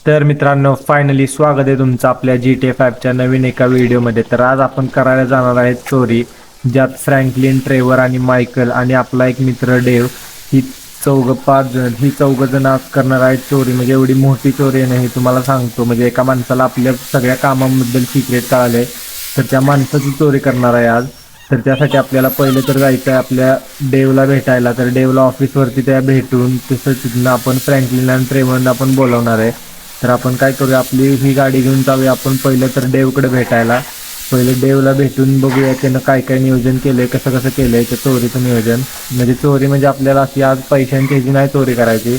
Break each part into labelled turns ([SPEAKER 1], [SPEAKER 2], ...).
[SPEAKER 1] तर मित्रांनो, फायनली स्वागत आहे तुमचं आपल्या GTA 5च्या नवीन एका व्हिडिओमध्ये. तर आज आपण करायला जाणार आहे चोरी, ज्यात फ्रँकलिन, ट्रेवर आणि मायकल आणि आपला एक मित्र डेव ही चौघ जण आज करणार आहेत चोरी. म्हणजे एवढी मोठी चोरी आहे ना, हे तुम्हाला सांगतो. म्हणजे एका माणसाला आपल्या सगळ्या कामांबद्दल सिक्रेट कळाले, तर त्या माणसाची चोरी करणार आहे आज. तर त्यासाठी आपल्याला पहिलं तर जायचं आहे आपल्या डेवला भेटायला. तर डेवला ऑफिसवरती त्या भेटून तसं तिथनं आपण फ्रँकलिन आणि ट्रेवरना आपण बोलवणार आहे. तर आपण काय करूया, आपली ही गाडी घेऊन जाऊया आपण पहिलं तर डेवकडे भेटायला. पहिले डेवला भेटून बघूया त्यानं काय काय नियोजन केलंय, कसं कसं केलंय ते चोरीचं नियोजन. म्हणजे चोरी म्हणजे आपल्याला अशी आज पैशांची ह्याची नाही चोरी करायची.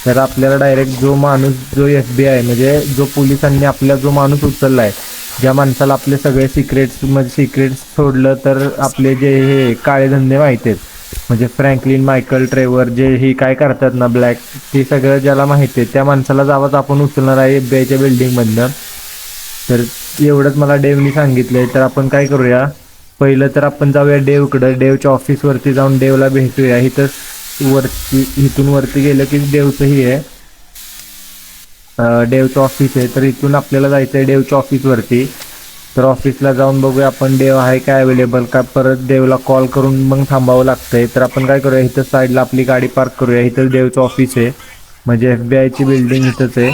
[SPEAKER 1] तर आपल्याला डायरेक्ट जो माणूस, जो FBI म्हणजे जो पोलिसांनी आपला जो माणूस उचलला आहे, ज्या माणसाला आपले सगळे सिक्रेट्स सोडलं, तर आपले जे हे काळे धंदे माहिती आहेत, म्हणजे फ्रँकलिन, मायकल, ट्रेवर जे ही काय करतात ना ब्लॅक, ते सगळं ज्याला माहिती आहे त्या माणसाला जावंच आपण उचलणार आहे FBIच्या बिल्डिंगमधनं. तर एवढंच मला डेवनी सांगितलंय. तर आपण काय करूया, पहिलं तर आपण जाऊया डेवकडं. डेवच्या ऑफिसवरती जाऊन डेवला भेटूया. इथून वरती गेलं की डेवचंही आहे, डेवचं ऑफिस आहे. तर इथून आपल्याला जायचं आहे डेवच्या ऑफिसवरती. तर ऑफिसला जाऊन बघूया आपण डेव आहे काय अवेलेबल का. परत डेवला कॉल करून मग थांबावं लागतंय. तर आपण काय करूया, इथं साईडला आपली गाडी पार्क करूया. इथंच डेवचं ऑफिस आहे, म्हणजे FBIची बिल्डिंग इथंच आहे.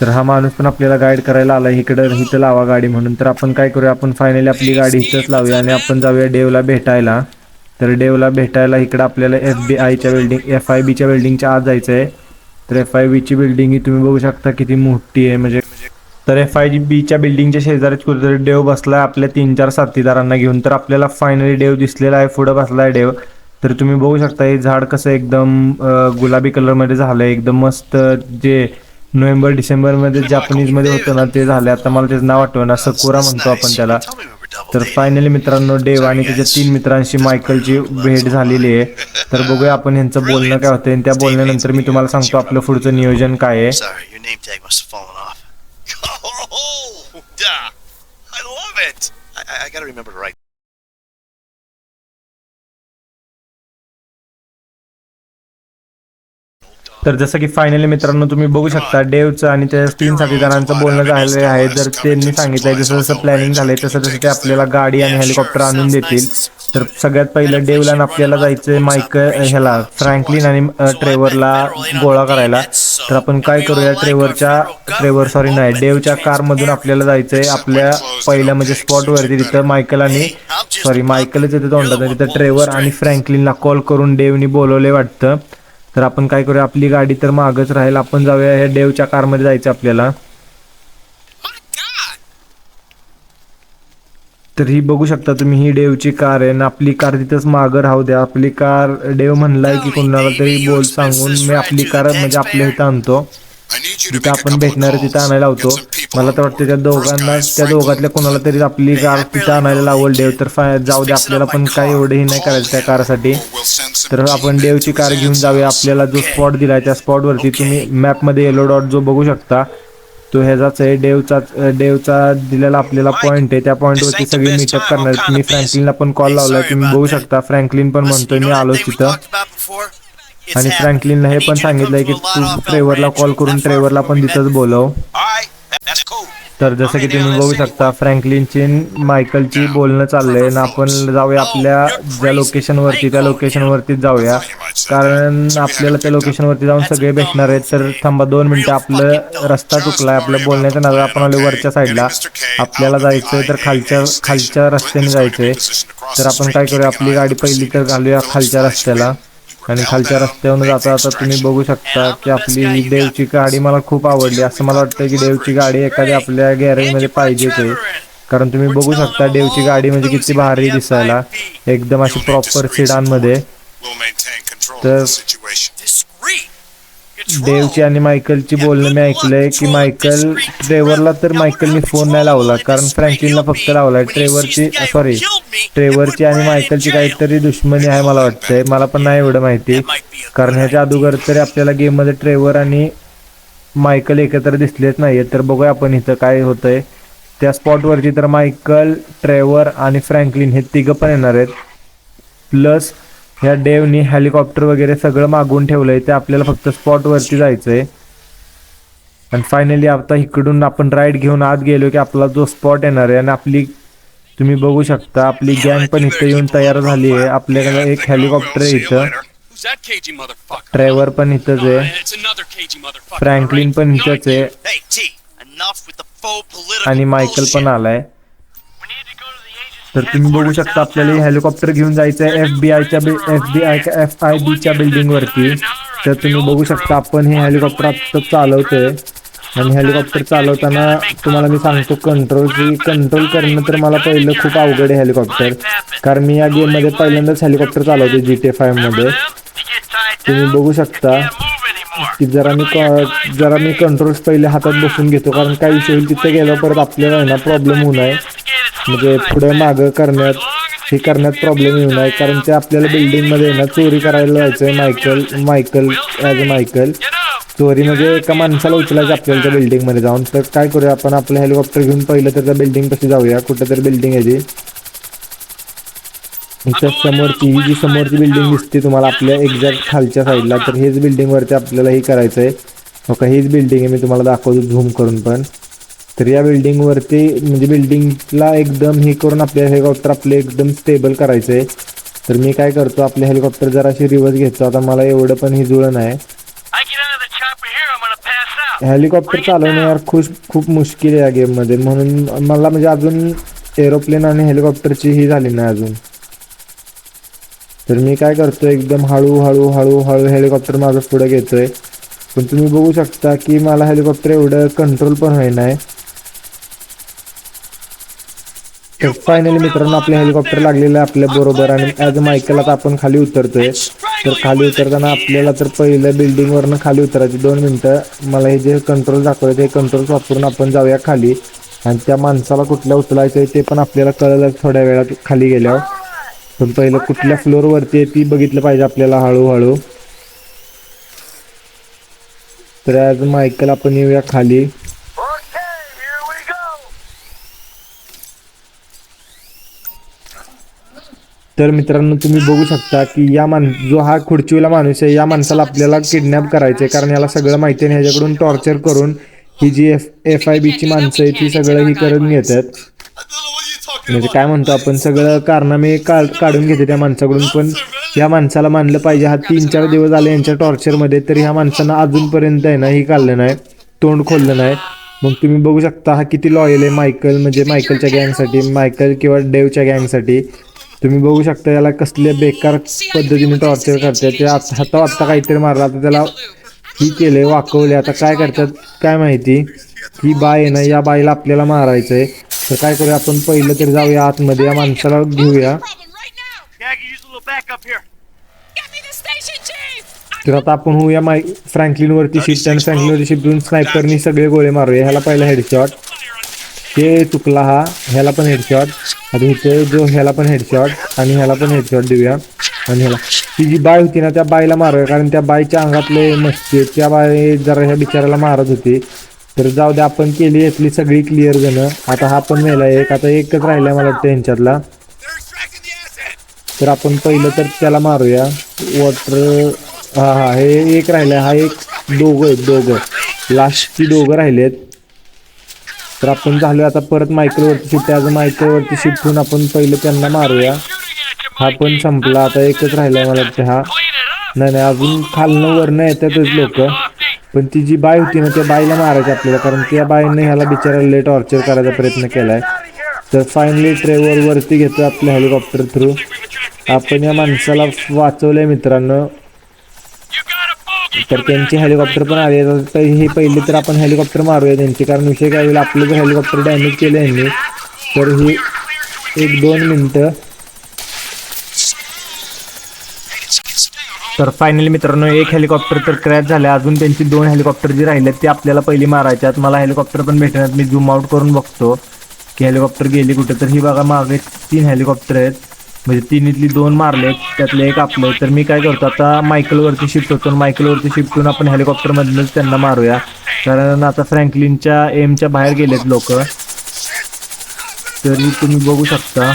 [SPEAKER 1] तर हा माणूस पण आपल्याला गाईड करायला आला इथं लावा गाडी म्हणून. तर आपण काय करूया, आपण फायनली आपली गाडी इथंच लावूया आणि आपण जाऊया डेवला भेटायला. तर डेवला भेटायला इकडं आपल्याला FIBच्या बिल्डिंगच्या आत जायचं आहे. तर FIBची बिल्डिंग ही तुम्ही बघू शकता किती मोठी आहे. म्हणजे तर FIBच्या बिल्डिंगच्या शेजारीच कुठेतरी डेव बसला आपल्या 3-4 साथीदारांना घेऊन. तर आपल्याला फायनली डेव दिसलेला आहे, पुढं बसला आहे डेव. तर तुम्ही बघू शकता हे झाड कसं एकदम गुलाबी कलरमध्ये झालं आहे, एकदम मस्त. जे नोव्हेंबर-डिसेंबरमध्ये जापनीजमध्ये होतं ना ते झालं. आता मला त्याचं नाव आठवना, सकुरा म्हणतो आपण त्याला. तर फायनली मित्रांनो, डेव आणि त्याच्या 3 मित्रांशी मायकलची भेट झालेली आहे. तर बघूया आपण यांचं बोलणं काय होतं, आणि त्या बोलण्यानंतर मी तुम्हाला सांगतो आपलं पुढचं नियोजन काय आहे.
[SPEAKER 2] I gotta remember to write.
[SPEAKER 1] तर जसं की फायनली मित्रांनो तुम्ही बघू शकता डेवचं आणि त्या 3 साथीदारांचं बोलणं झालेलं आहे. जर त्यांनी सांगितलंय जसं जसं प्लॅनिंग झालंय तसं तसं ते आपल्याला गाडी आणि हेलिकॉप्टर आणून देतील. तर सगळ्यात पहिलं डेवला आपल्याला जायचं आहे फ्रँकलिन आणि ट्रेवरला गोळा करायला. तर आपण काय करूया, डेवच्या कारमधून आपल्याला जायचं आहे आपल्या पहिल्या म्हणजे स्पॉटवरती. तिथं मायकलच येतं तोंडात, तिथं ट्रेवर आणि फ्रँकलिनला कॉल करून डेवनी बोलवले वाटतं. तर आपण काय करूया, आपली गाडी तर मागच राहील, आपण जाऊया ह्या डेवच्या कारमध्ये जायचं आपल्याला. तर ही बघू शकता तुम्ही, ही डेवची कार आहे आणि आपली कार तिथंच मागं राहू द्या. आपली कार डेव म्हणलाय की कोणाला तरी सांगून मी आपली कार म्हणजे आपल्या इथं आणतो. जिथं आपण भेटणार आहे तिथं आणायला लावतो. मला तर वाटतं त्या दोघातल्या कोणाला तरी आपली कार तिथं आणायला लावल डेव. तर जाऊ दे, आपल्याला पण काही एवढंही नाही करायचं त्या कारसाठी. तर आपण डेवची कार घेऊन जाऊया. आपल्याला जो स्पॉट दिलाय त्या स्पॉटवरती तुम्ही मॅपमध्ये येलो डॉट जो बघू शकता तो ह्याचाच आहे, डेवचा दिलेला आपल्याला पॉईंट आहे. त्या पॉईंटवरती सगळी मीटअप करणार आहेत. मी फ्रँकलिनला पण कॉल लावलाय, तुम्ही बघू शकता. फ्रँकलिन पण म्हणतोय मी आलो तिथं, आणि फ्रँकलिनला हे पण सांगितलंय की तू ट्रेवरला कॉल करून ट्रेवरला पण तिथंच बोलव. तर जसं की तुम्ही बघू शकता फ्रँकलिनची मायकलची बोलणं चाललंय ना. आपण जाऊया आपल्या ज्या लोकेशनवरतीच जाऊया, कारण आपल्याला त्या लोकेशनवरती जाऊन सगळे भेटणार आहेत. तर थांबा 2 मिनटं, आपलं रस्ता चुकलाय, आपल्या बोलण्याच्या नादात आपण आलो वरच्या साईडला. आपल्याला जायचंय तर खालच्या रस्त्याने जायचंय. तर आपण काय करूया, आपली गाडी पहिली तर घालूया खालच्या रस्त्याला, आणि खालच्या रस्त्यावरून जाता जाता तुम्ही बघू शकता की आपली ही डेवची गाडी मला खूप आवडली. असं मला वाटतं की डेवची गाडी एखाद्या आपल्या गॅरेजमध्ये पाहिजेच आहे, कारण तुम्ही बघू शकता डेवची गाडी म्हणजे किती भारी दिसायला, एकदम अशी प्रॉपर सिडानमध्ये. तर डेवची आणि मायकलची बोलणं मी ऐकलंय की मायकलनी फोन नाही लावला, कारण फ्रँकलिनला फक्त लावलाय. ट्रेवरची आणि मायकलची काहीतरी दुश्मनी आहे मला वाटतंय, मला पण नाही एवढं माहिती, कारण ह्याच्या अगोदर तरी आपल्याला गेममध्ये ट्रेवर आणि मायकल एकत्र दिसलेच नाहीये. तर बघूया आपण इथं काय होतंय त्या स्पॉटवरती. तर मायकल, ट्रेवर आणि फ्रँकलिन हे तिघं पण येणार आहेत, प्लस ह्या डेवनी हेलिकॉप्टर वगैरे सगळं मागवून ठेवलंय. ते आपल्याला फक्त स्पॉटवरती जायचंय. आणि फायनली आता इकडून आपण राईड घेऊन आत गेलो की आपला जो स्पॉट येणार आहे आणि आपली तुम्ही बघू शकता आपली गँग पण इथं येऊन तयार झाली आहे. आपल्याकडे एक हेलिकॉप्टर आहे इथं.
[SPEAKER 2] Who's that cagey motherfucker?
[SPEAKER 1] Trevor पण इथंच आहे.
[SPEAKER 2] It's another cagey motherfucker.
[SPEAKER 1] Franklin पण इथंच आहे
[SPEAKER 2] Hey, T, enough with the faux political
[SPEAKER 1] आणि मायकल
[SPEAKER 2] bullshit.
[SPEAKER 1] पण आलाय. तर तुम्ही बघू शकता आपल्याला हेलिकॉप्टर घेऊन जायचं आहे FBIच्या बिल्डिंग वरती. तर तुम्ही बघू शकता आपण हे हेलिकॉप्टर आता चालवतोय आणि हेलिकॉप्टर चालवताना तुम्हाला मी सांगतो कंट्रोल करणं तर मला पहिलं खूप अवघड आहे हेलिकॉप्टर, कारण मी या गेममध्ये पहिल्यांदाच हेलिकॉप्टर चालवते GTA 5 मध्ये. तुम्ही बघू शकता की जरा मी कंट्रोल्स पहिले हातात बसून घेतो, कारण काही विषय होईल तिथे गेल्यावर परत आपल्याला आहे ना प्रॉब्लेम होऊ नये, म्हणजे पुढे मागं करण्यात प्रॉब्लेम येऊ नये, कारण ते आपल्याला बिल्डिंगमध्ये ना चोरी करायला जायचं आहे. मायकल चोरी म्हणजे एका माणसाला उचलायचं आपल्याला त्या बिल्डिंगमध्ये जाऊन. तर काय करूया आपण आपलं हेलिकॉप्टर घेऊन पहिलं तर त्या बिल्डिंग पाशी जाऊया. कुठं तरी बिल्डिंग आहे ती इथं समोरची बिल्डिंग दिसते तुम्हाला आपल्या एक्झॅक्ट खालच्या साईडला. तर हेच बिल्डिंगवरती आपल्याला हे करायचं आहे. हो हीच बिल्डिंग आहे, मी तुम्हाला दाखवतो झूम करून पण. तर या बिल्डिंगवरती म्हणजे बिल्डिंगला एकदम हे करून आपल्या हेलिकॉप्टर आपले एकदम स्टेबल करायचं आहे. तर मी काय करतो आपले हेलिकॉप्टर जराशी रिवर्स घेतो. आता मला एवढं पण ही जुळण आहे. हेलिकॉप्टर चालवणे यार खूप मुश्किल आहे या गेममध्ये, म्हणून मला म्हणजे अजून एरोप्लेन आणि हेलिकॉप्टरची ही झाली नाही अजून. तर मी काय करतो एकदम हळू हेलिकॉप्टर माझं पुढे घेतोय. पण तुम्ही बघू शकता की मला हेलिकॉप्टर एवढं कंट्रोल पण होईना आहे. तर फायनली मित्रांनो आपले हेलिकॉप्टर लागलेलं आहे आपल्या बरोबर आणि ॲज मायकल आता आपण खाली उतरतोय. तर खाली उतरताना आपल्याला तर पहिलं बिल्डिंगवरनं खाली उतरायचे 2 मिनटं. मला हे जे कंट्रोल दाखवायचे ते कंट्रोल्स वापरून आपण जाऊया खाली आणि त्या माणसाला कुठल्या उचलायचं आहे ते पण आपल्याला कळलं थोड्या वेळात खाली गेल्यावर. पण पहिलं कुठल्या फ्लोअरवरती आहे ती बघितलं पाहिजे आपल्याला हळूहळू. तर ॲज मायकल आपण येऊया खाली. तर मित्रांनो तुम्ही बघू शकता की जो हा खुर्चीवाला माणूस आहे या माणसाला आपल्याला किडनॅप करायचं आहे, कारण याला सगळं माहिती आहे. ह्याच्याकडून टॉर्चर करून ही जी FIBची माणसं आहे ती सगळं ही करून घेतात. म्हणजे काय म्हणतो आपण सगळं कारनामे काढून घेते त्या माणसाकडून. पण या माणसाला मानलं पाहिजे, हा 3-4 दिवस आले यांच्या टॉर्चरमध्ये तरी ह्या माणसानं अजूनपर्यंत आहे ना ही काढलं नाही, तोंड खोललं नाही. मग तुम्ही बघू शकता हा किती लॉयल आहे मायकलच्या गँगसाठी, मायकल किंवा डेवच्या गँगसाठी. तुम्ही बघू शकता याला कसल्या बेकार पद्धतीने टॉर्चर करतात. ते आत्ता काहीतरी मारलं, आता त्याला ही केले वाकवले. आता काय करतात काय माहिती. ही बाय आहे ना, या बाईला आपल्याला मारायचं आहे. तर काय करूया आपण पहिलं तर जाऊया आतमध्ये, या माणसाला घेऊया. तर आता आपण होऊया फ्रँकलिनवरती शिफ्ट आणि फ्रँकलिनवरती शिफ्ट होऊन स्नायपरनी सगळे गोळे मारूया. ह्याला पहिला हेडशॉट, ते चुकला ह्याला पण हेडशॉट. आता इथे ह्याला पण हेडशॉट आणि ह्याला पण हेडशॉट देऊया. आणि ह्याला ती जी बाय होती ना त्या बाईला मारूया, कारण त्या बाईच्या अंगातले मस्ती त्या बाई जरा ह्या बिचाराला मारत होती. तर जाऊ द्या आपण केली यातली सगळी क्लिअर जणं. आता हा पण मेला एक, आता एकच राहिला मला वाटतं यांच्यातला. तर आपण पहिलं तर त्याला मारूया. वॉटर हे एक राहिलं, हा एक दोघं लास्टची दोघं राहिलेत. तर आपण झालो आता परत मायकलवरती शिफ्ट. आज मायकलवरती शिफ्ट होऊन आपण पहिलं त्यांना मारूया. हा पण संपला, आता एकच राहिलाय मला वाटतं. हा नाही अजून खालनं वरनं येतातच लोक. पण ती जी बाय होती ना त्या बाईला मारायचं आपल्याला, कारण त्या बाईने ह्याला बिचारायला लय टॉर्चर करायचा प्रयत्न केलाय. तर फायनली ट्रेवर वरती घेतो आपल्या हेलिकॉप्टर थ्रू. आपण या माणसाला वाचवलंय मित्रांनो. तर त्यांचे हेलिकॉप्टर पण आले. हे पहिले तर आपण हेलिकॉप्टर मारूया त्यांची, कारण विषय काय होईल आपलं जर हेलिकॉप्टर डॅमेज केलं यांनी तर ही 1-2 मिनटं. तर फायनली मित्रांनो एक हेलिकॉप्टर तर क्रॅश झालं. अजून त्यांची 2 हेलिकॉप्टर जी राहिलेत ते आपल्याला पहिली मारायच्यात. मला हेलिकॉप्टर पण भेटणार, मी झूम आउट करून बघतो की हेलिकॉप्टर गेली कुठे. तर ही बघा मागे 3 हेलिकॉप्टर आहेत, म्हणजे 3तली 2 मारलेत, त्यातलं एक आपलं. तर मी काय करतो आता मायकलवरती शिफ्ट होतो. मायकलवरती शिफ्ट होऊन आपण हेलिकॉप्टरमधूनच त्यांना मारूया, कारण आता फ्रँकलिनच्या एमच्या बाहेर गेलेत लोक. तरी तुम्ही बघू शकता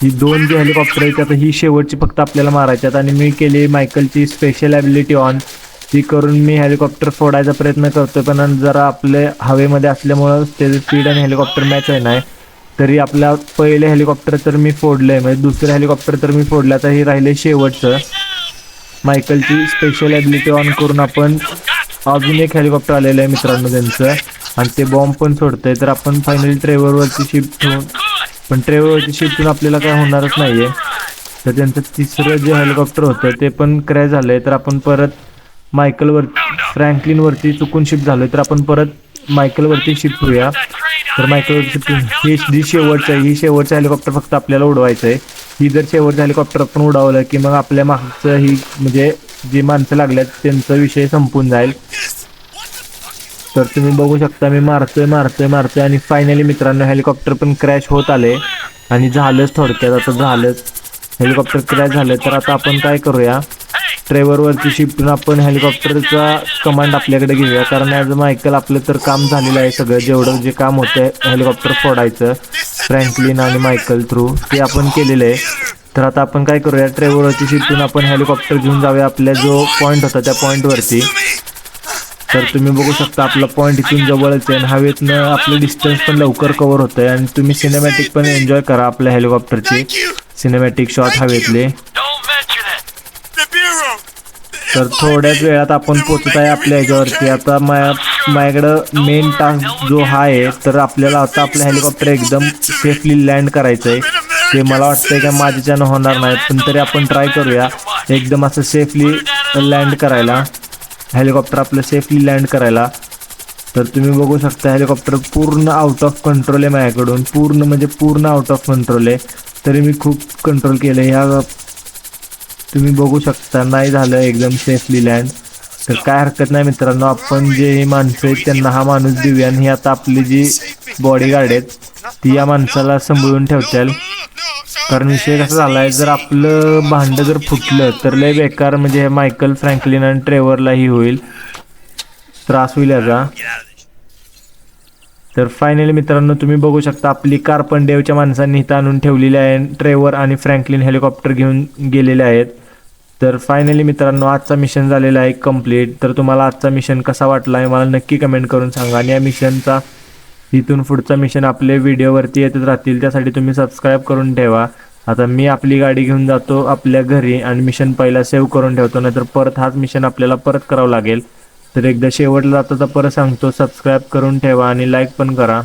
[SPEAKER 1] ही 2 जी हेलिकॉप्टर आहेत आता ही शेवटची फक्त आपल्याला मारायच्यात. आणि मी केली मायकलची स्पेशल ॲबिलिटी ऑन. ती करून मी हेलिकॉप्टर फोडायचा प्रयत्न करतोय, पण जरा आपले हवेमध्ये असल्यामुळं त्याचं स्पीड आणि हेलिकॉप्टर मॅच आहे नाही. तरी आपला पहिले हेलिकॉप्टर तर मी फोडलंय, म्हणजे दुसरं हेलिकॉप्टर तर मी फोडलं. आता हे राहिले शेवटचं. मायकलची स्पेशल ॲबिलिटी ऑन करून आपण अजून एक हेलिकॉप्टर आलेलं आहे मित्रांनो त्यांचं, आणि ते बॉम्ब पण सोडतंय. तर आपण फायनली ट्रेवरवरती शिफ्ट होऊन, पण ट्रेवरवरती शिफ्ट होऊन आपल्याला काय होणारच नाही आहे. तर त्यांचं तिसरं जे हेलिकॉप्टर होतं ते पण क्रॅश झालं आहे. तर आपण परत फ्रँकलिनवरती चुकून शिफ्ट झालो, तर आपण परत मायकलवरती शिफ्ट होऊया. तर मायकलवरती शिफ्ट ही शेवटचं आहे, ही शेवटचं हेलिकॉप्टर फक्त आपल्याला उडवायचं आहे. ही जर शेवटचं हेलिकॉप्टर आपण उडवलं की मग आपल्या मागचं ही म्हणजे जी माणसं लागल्यात त्यांचा विषय संपून जाईल. तर तुम्ही बघू शकता मी मारतोय आणि फायनली मित्रांनो हेलिकॉप्टर पण क्रॅश होत आले आणि झालंच थोडक्यात. आता झालंच, हेलिकॉप्टर क्रॅश झालं. तर आता आपण काय करूया, ट्रेवरवरती शिफ्ट होऊन आपण हेलिकॉप्टरचा कमांड आपल्याकडे घेऊया. कारण ॲज अ मायकल आपलं तर काम झालेलं आहे सगळं, जेवढं जे काम होतं हेलिकॉप्टर फोडायचं फ्रँकलिन आणि मायकल थ्रू ते आपण केलेलं आहे. तर आता आपण काय करूया, ट्रेवरवरती शिफ्ट होऊन आपण हेलिकॉप्टर घेऊन जाऊया आपल्या जो पॉईंट होता त्या पॉईंटवरती. तर तुम्ही बघू शकता आपला पॉईंट इथून जवळच आहे आणि हवेतनं आपलं डिस्टन्स पण लवकर कव्हर होतं आहे. आणि तुम्ही सिनेमॅटिक पण एन्जॉय करा आपल्या हेलिकॉप्टरची सिनेमॅटिक शॉट हवेतले. तर थोड्याच वेळात आपण पोचत आहे आपल्या ह्याच्यावरती. आता माझ्याकडं मेन टास्क जो हा आहे, तर आपल्याला आता आपलं हेलिकॉप्टर एकदम सेफली लँड करायचं आहे. ते मला वाटतंय का माझ्याच्यानं होणार नाही, पण तरी आपण ट्राय करूया एकदम असं सेफली लँड करायला, हेलिकॉप्टर आपलं सेफली लँड करायला. तर तुम्ही बघू शकता हेलिकॉप्टर पूर्ण आउट ऑफ कंट्रोल आहे माझ्याकडून, पूर्ण आउट ऑफ कंट्रोल आहे. तरी मी खूप कंट्रोल केलं ह्या, तुम्ही बघू शकता नाही झालं एकदम सेफली लँड. तर काय हरकत नाही मित्रांनो, आपण जे हे माणसं आहेत त्यांना हा माणूस देऊया. आणि ही आता आपली जी बॉडीगार्ड आहेत ती या माणसाला सांभाळून ठेवतील. कारण विषय कसा झाला आहे, जर आपलं भांडं जर फुटलं तर लय बेकार, म्हणजे हे मायकल, फ्रँकलिन आणि ट्रेवरलाही होईल त्रास होईल याचा. तर फायनली मित्रांनो तुम्ही बघू शकता आपली कार पण डेवच्या माणसांनी इथं आणून ठेवलेली आहे. ट्रेवर आणि फ्रँकलिन हेलिकॉप्टर घेऊन गेलेले आहेत. तर फायनली मित्रांनो आजचा मिशन झालेला आहे कंप्लीट. तर तुम्हाला आजचा मिशन कसा वाटला आहे मला नक्की कमेंट करून सांगा. आणि या मिशनचा इथून पुढचा मिशन आपले व्हिडिओवरती येतच राहतील, त्यासाठी तुम्ही सबस्क्राईब करून ठेवा. आता मी आपली गाडी घेऊन जातो आपल्या घरी आणि मिशन पहिला सेव्ह करून ठेवतो, नाहीतर परत हाच मिशन आपल्याला परत करावं लागेल. तर एकदा शेवटला जातो तर परत सांगतो, सबस्क्राईब करून ठेवा आणि लाईक पण करा.